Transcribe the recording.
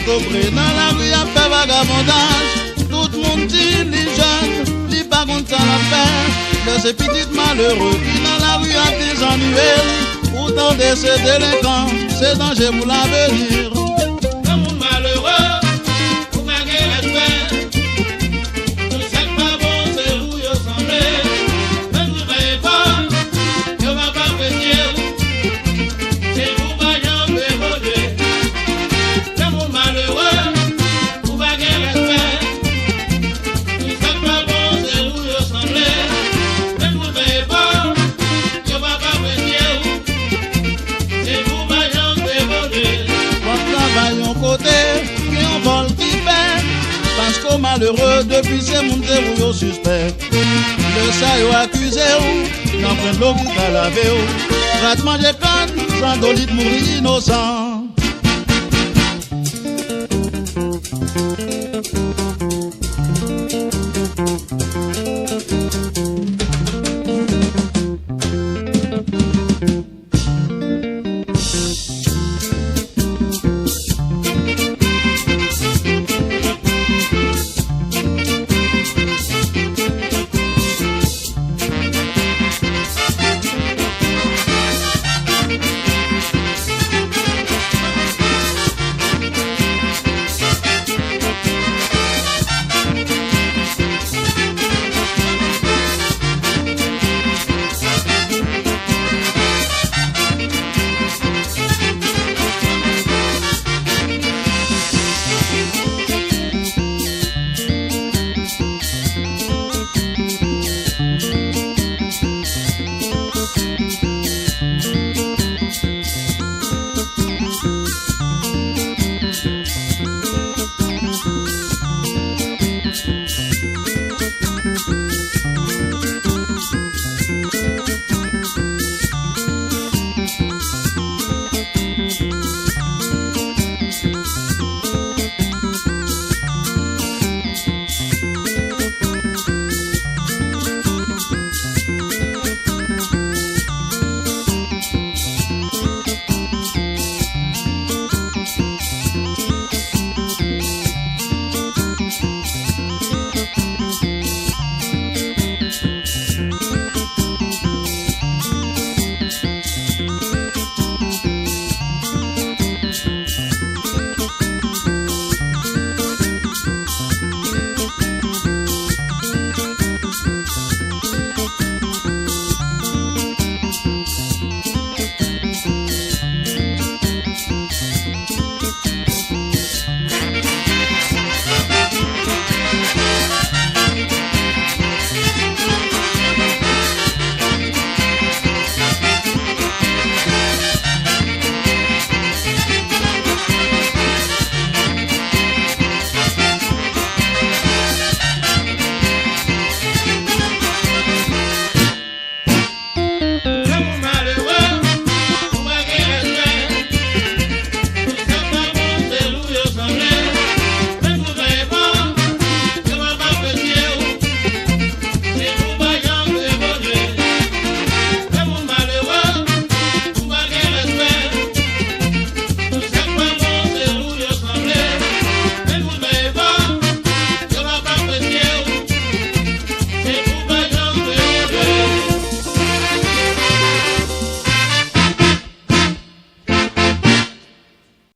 au près dans la rue à faire vagabondage. Tout le monde dit les jeunes, les pas contre la faire. De ces petits malheureux qui dans la rue à des ennuis. Pourtant de ces délinquants, c'est danger pour l'avenir. Un monde malheureux, vous manquez respect. Tout ça pas bon, c'est où vous semblez. Ne vous voyez pas, je ne vais pas venir. C'est vous voyant me voler. Un monde malheureux, vous manquez respect. Tout ça pas bon, c'est où vous semblez. Ne vous voyez pas, je ne vais pas venir. Travaillons côté, qui en vol qui fait. Parce qu'au malheureux, depuis ces montés où yo suspect. Le ça yo accusé ou, y'en prend l'eau qui t'a lavé ou. Ratement j'ai conne, sans dolite mourir innocent.